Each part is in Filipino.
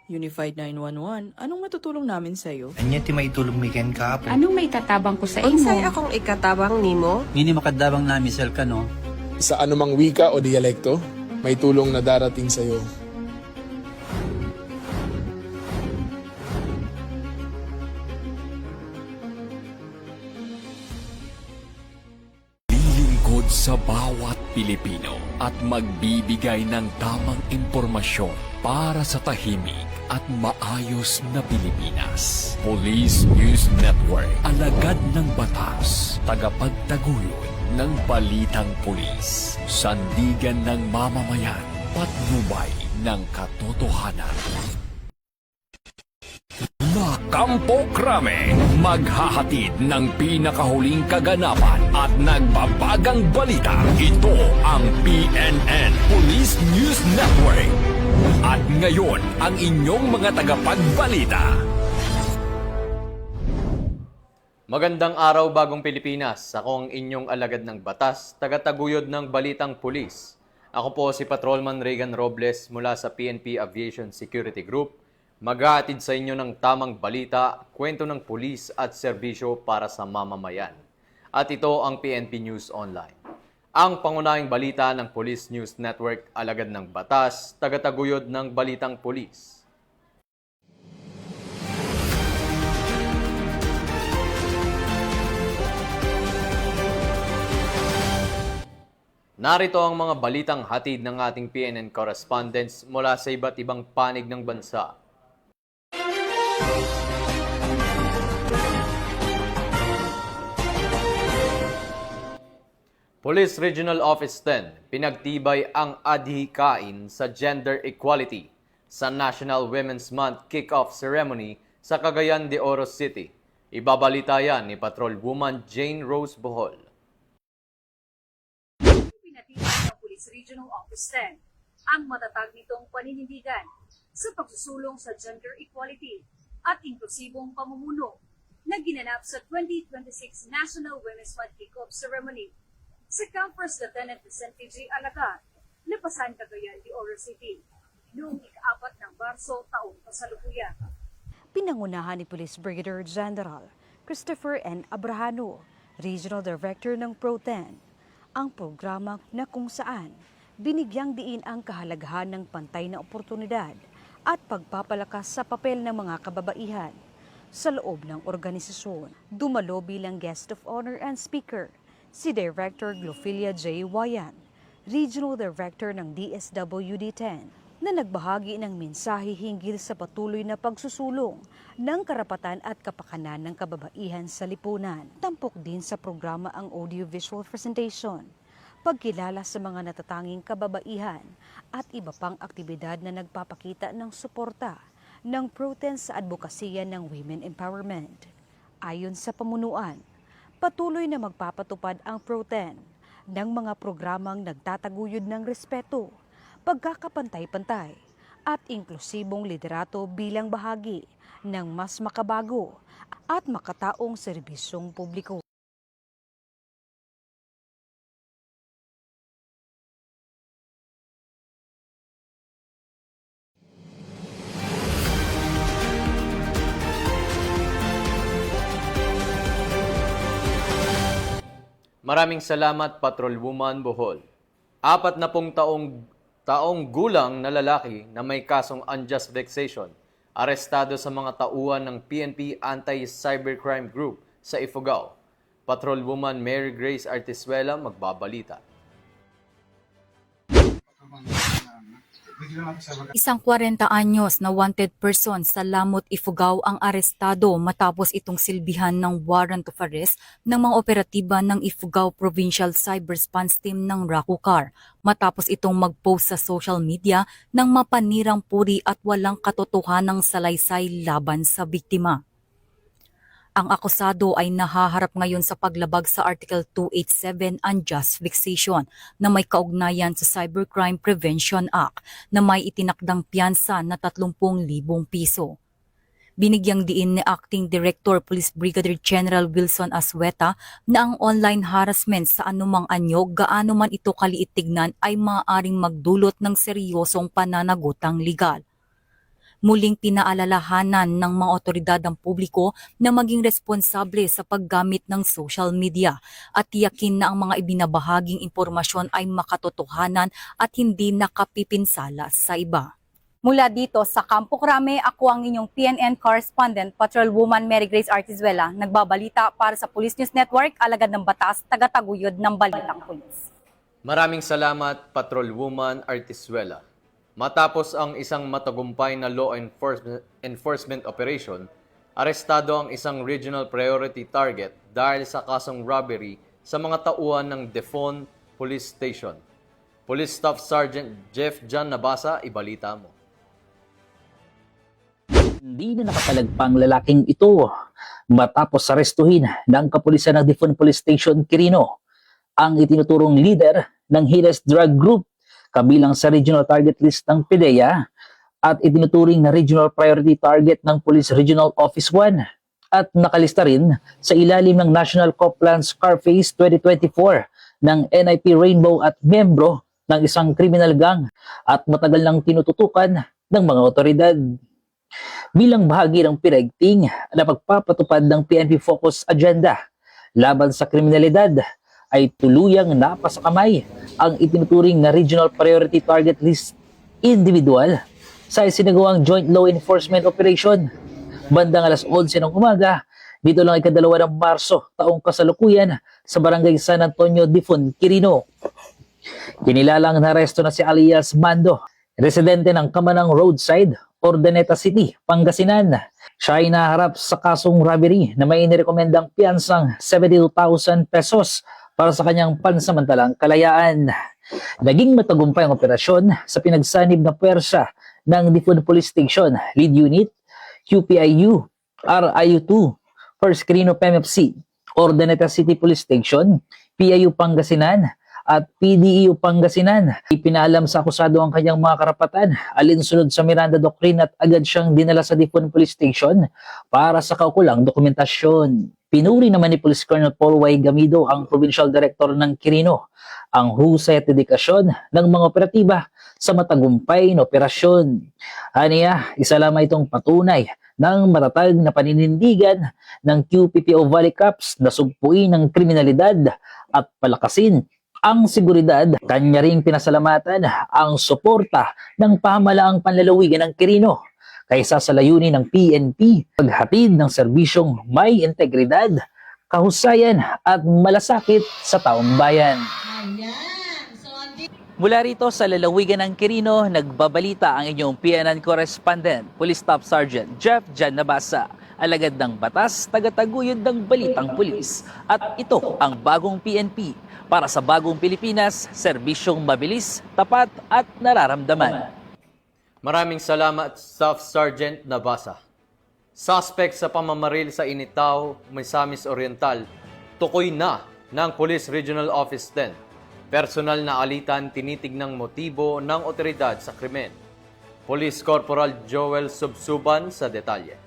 Unified 911, anong matutulong namin sa'yo? Anya ti maitulog mi ken kapo. Anong may tatabang ko sa Unsay imo? akong ikatabang nimo? Ngini makadabang nami sel ka no. Sa anumang wika o dialekto, may tulong na darating sa iyo. Lilingkod sa bawat Pilipino at magbibigay ng tamang impormasyon para sa tahimik at maayos na Pilipinas. Police News Network, alagad ng batas, tagapagtaguyod ng balitang pulis, sandigan ng mamamayan, patnubay ng katotohanan. Kampo Krame, maghahatid ng pinakahuling kaganapan at nagbabagang balita. Ito ang PNN Police News Network. At ngayon, ang inyong mga tagapagbalita. Magandang araw, Bagong Pilipinas. Ako ang inyong alagad ng batas, tagataguyod ng balitang pulis. Ako po si Patrolman Regan Robles mula sa PNP Aviation Security Group. Maghahatid sa inyo ng tamang balita, kwento ng pulis at serbisyo para sa mamamayan. At ito ang PNP News Online. Ang pangunahing balita ng Police News Network, alagad ng batas, tagataguyod ng balitang pulis. Narito ang mga balitang hatid ng ating PNN correspondents mula sa iba't ibang panig ng bansa. Police Regional Office 10, pinagtibay ang adhikain sa gender equality sa National Women's Month Kick-Off Ceremony sa Cagayan de Oro City. Ibabalita yan ni Patrolwoman Jane Rose Bohol. Pinatibay ng Police Regional Office 10 ang matatag nitong paninindigan sa pagsusulong sa gender equality at inklusibong pamumuno na ginanap sa 2026 National Women's Month Kick-Off Ceremony sa Campus Lieutenant Vicente J. Alagat, Lipasan, Cagayan de Oro City, noong ika-4 ng Marso taong kasalukuyan. Pinangunahan ni Police Brigadier General Christopher N. Abrahano, Regional Director ng Pro-10, ang programa na kung saan binigyang diin ang kahalagahan ng pantay na oportunidad at pagpapalakas sa papel ng mga kababaihan sa loob ng organisasyon. Dumalo bilang guest of honor and speaker si Director Glofilia J. Wayan, Regional Director ng DSWD-10, na nagbahagi ng mensahe hinggil sa patuloy na pagsusulong ng karapatan at kapakanan ng kababaihan sa lipunan. Tampok din sa programa ang audiovisual presentation, pagkilala sa mga natatanging kababaihan at iba pang aktibidad na nagpapakita ng suporta ng Pro-10 sa advokasya ng women empowerment. Ayon sa pamunuan, patuloy na magpapatupad ang Pro-10 ng mga programang nagtataguyod ng respeto, pagkakapantay-pantay at inklusibong liderato bilang bahagi ng mas makabago at makataong serbisyong publiko. Maraming salamat, Patrolwoman Bohol. 40 taong gulang na lalaki na may kasong unjust vexation, arestado sa mga tauhan ng PNP Anti-Cybercrime Group sa Ifugao. Patrolwoman Mary Grace Artisuela magbabalita. Isang 40 anyos na wanted person sa Lamot, Ifugao ang arestado matapos itong silbihan ng warrant of arrest ng mga operatiba ng Ifugao Provincial Cyber Response Team ng RACUCAR matapos itong mag-post sa social media ng mapanirang puri at walang katotohanang salaysay laban sa biktima. Ang akusado ay nahaharap ngayon sa paglabag sa Article 287 Unjust Vexation na may kaugnayan sa Cybercrime Prevention Act na may itinakdang piyansa na 30,000 piso. Binigyang diin ni Acting Director Police Brigadier General Wilson Asweta na ang online harassment sa anumang anyo gaano man ito kaliit tignan ay maaaring magdulot ng seryosong pananagutang legal. Muling pinaalalahanan ng mga otoridad ang publiko na maging responsable sa paggamit ng social media at tiyakin na ang mga ibinabahaging impormasyon ay makatotohanan at hindi nakapipinsala sa iba. Mula dito sa Campo Crame, ako ang inyong PNN correspondent, Patrolwoman Mary Grace Artizuela, nagbabalita para sa Police News Network, alagad ng batas, tagataguyod ng Balitang Pulis. Maraming salamat, Patrolwoman Artizuela. Matapos ang isang matagumpay na law enforcement operation, arestado ang isang regional priority target dahil sa kasong robbery sa mga tauhan ng Defon Police Station. Police Staff Sergeant Jeff John Nabasa, ibalita mo. Hindi na nakapalagpang lalaking ito matapos arestuhin ng kapulisan ng Defon Police Station Quirino ang itinuturong leader ng heinous drug group kabilang sa regional target list ng PDEA at itinuturing na regional priority target ng Police Regional Office 1 at nakalista rin sa ilalim ng National Copland Scarface 2024 ng NIP Rainbow at membro ng isang criminal gang at matagal nang tinututukan ng mga otoridad. Bilang bahagi ng pinagting na pagpapatupad ng PNP Focus Agenda laban sa kriminalidad, ay tuluyang napasakamay ang itinuturing na Regional Priority Target List individual sa isinagawang Joint Law Enforcement Operation. Bandang alas 11 ng umaga, dito lang ika-2 ng Marso, taong kasalukuyan sa Barangay San Antonio, Defon, Quirino. Kinilalang naresto na si alias Mando, residente ng Kamanang Roadside, Ordaneta City, Pangasinan. Siya ay naharap sa kasong robbery na may inirekomendang piyansang 72,000 pesos para sa kanyang pansamantalang kalayaan. Naging matagumpay ang operasyon sa pinagsanib na puwersa ng Defon Police Station, Lead Unit, QPIU, RIU2, 1st Quirino PMFC, Ordaneta City Police Station, PIU Pangasinan, at PDEU Pangasinan. Ipinalam sa akusado ang kanyang mga karapatan alinsunod sa Miranda Doctrine at agad siyang dinala sa Defon Police Station para sa kaukulang dokumentasyon. Pinuri naman ni Police Colonel Paul Y. Gamido, ang Provincial Director ng Quirino, ang husay at dedikasyon ng mga operatiba sa matagumpay na operasyon. Aniya, isa lamang itong patunay ng matatag na paninindigan ng QPPO Valley Cops na sugpuin ng kriminalidad at palakasin ang seguridad. Kanya ring pinasalamatan ang suporta ng pamahalaang panlalawigan ng Quirino kaysa sa layunin ng PNP, paghatid ng serbisyong may integridad, kahusayan at malasakit sa taong bayan. Mula rito sa lalawigan ng Quirino, nagbabalita ang inyong PNN correspondent, Police Staff Sergeant Jeff John Nabasa, alagad ng batas, tagataguyod ng Balitang Pulis. At ito ang bagong PNP, para sa bagong Pilipinas, serbisyong mabilis, tapat at nararamdaman. Maraming salamat, Staff Sergeant Nabasa. Suspect sa pamamaril sa Initaw, Misamis Oriental, tukoy na ng Police Regional Office 10. Personal na alitan, tinitignang motibo ng otoridad sa krimen. Police Corporal Joel Subsuban sa detalye.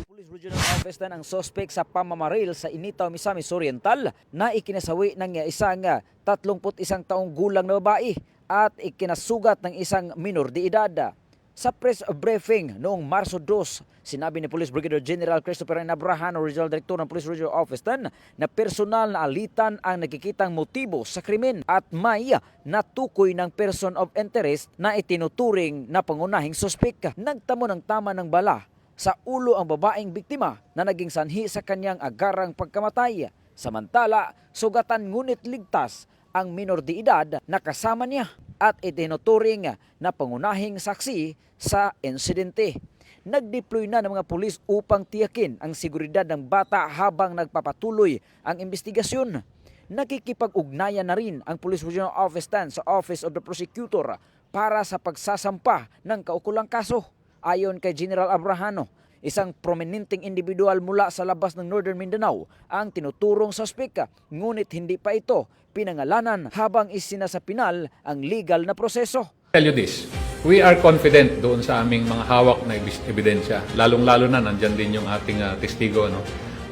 Police Regional Office na ang sospek sa pamamaril sa Initaw, Misamis Oriental na ikinasawi ng isang 31 taong gulang na babae at ikinasugat ng isang minor de edad. Sa press briefing noong Marso 2, sinabi ni Police Brigadier General Christopher N. Abrahano, Regional Director ng Police Regional Office 10, na personal na alitan ang nakikitang motibo sa krimen at may natukoy ng person of interest na itinuturing na pangunahing sospek. Nagtamo ng tama ng bala sa ulo ang babaeng biktima na naging sanhi sa kanyang agarang pagkamatay. Samantala, sugatan ngunit ligtas ang minor de edad na kasama niya at itinuturing na pangunahing saksi sa insidente. Nag-deploy na ng mga pulis upang tiyakin ang seguridad ng bata habang nagpapatuloy ang investigasyon. Nakikipag-ugnayan na rin ang Police Regional Office 10 sa Office of the Prosecutor para sa pagsasampa ng kaukulang kaso. Ayon kay General Abrahano, isang prominenteng individual mula sa labas ng Northern Mindanao ang tinuturong suspek, ngunit hindi pa ito pinangalanan habang isinasapinal ang legal na proseso. Tell you this, we are confident doon sa aming mga hawak na ebidensya, lalong-lalo na nandyan din yung ating testigo, no?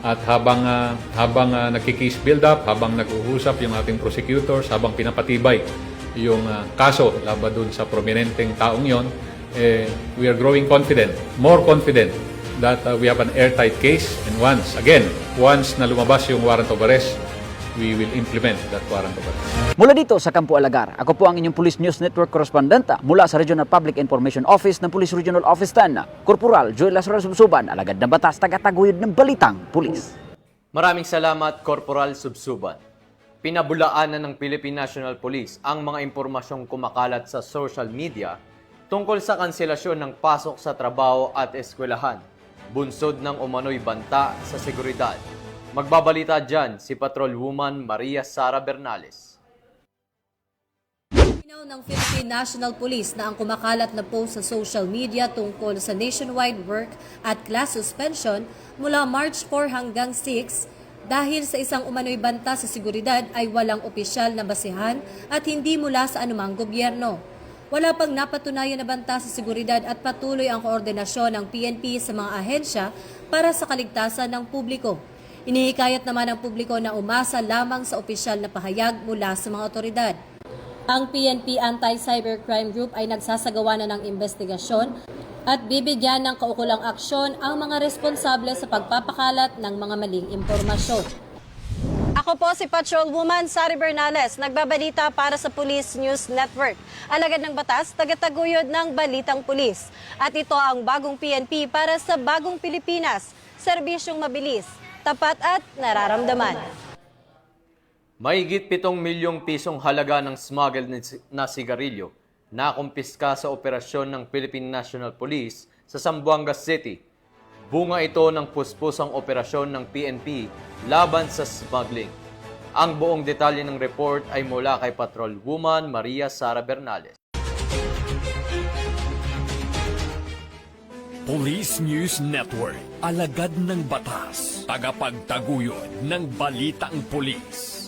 At habang nagki-case build up, habang nag-uusap yung ating prosecutors, habang pinapatibay yung kaso laban doon sa prominenteng taong yon, we are growing confident, more confident that we have an airtight case. And once na lumabas yung warrant of arrest, we will implement that warrant of arrest. Mula dito sa Campo Alagar, ako po ang inyong Police News Network correspondent mula sa Regional Public Information Office ng Police Regional Office 10, Corporal Joel Lazaro Subsuban, alagad ng batas, tagataguyod ng balitang pulis. Maraming salamat, Corporal Subsuban. Pinabulaanan ng Philippine National Police ang mga impormasyong kumakalat sa social media tungkol sa kanselasyon ng pasok sa trabaho at eskwelahan, bunsod ng umano'y banta sa seguridad. Magbabalita dyan si Patrolwoman Maria Sara Bernales. Inaw ng Philippine National Police na ang kumakalat na post sa social media tungkol sa nationwide work at class suspension mula March 4 hanggang 6 dahil sa isang umano'y banta sa seguridad ay walang opisyal na basihan at hindi mula sa anumang gobyerno. Wala pang napatunayan na banta sa seguridad at patuloy ang koordinasyon ng PNP sa mga ahensya para sa kaligtasan ng publiko. Inihikayat naman ang publiko na umasa lamang sa opisyal na pahayag mula sa mga otoridad. Ang PNP Anti-Cybercrime Group ay nagsasagawa na ng investigasyon at bibigyan ng kaukulang aksyon ang mga responsable sa pagpapakalat ng mga maling impormasyon. Ako po si Patrolwoman Sari Bernales, nagbabalita para sa Police News Network. Alagad ng batas, tagataguyod ng balitang pulis. At ito ang bagong PNP para sa bagong Pilipinas. Serbisyong mabilis, tapat at nararamdaman. Mahigit 7 milyong pisong halaga ng smuggled na sigarilyo na kumpiska sa operasyon ng Philippine National Police sa Zamboanga City. Bunga ito ng puspusang operasyon ng PNP laban sa smuggling. Ang buong detalye ng report ay mula kay Patrolwoman Maria Sara Bernales. Police News Network, alagad ng batas, tagapagtaguyod ng balitang pulis.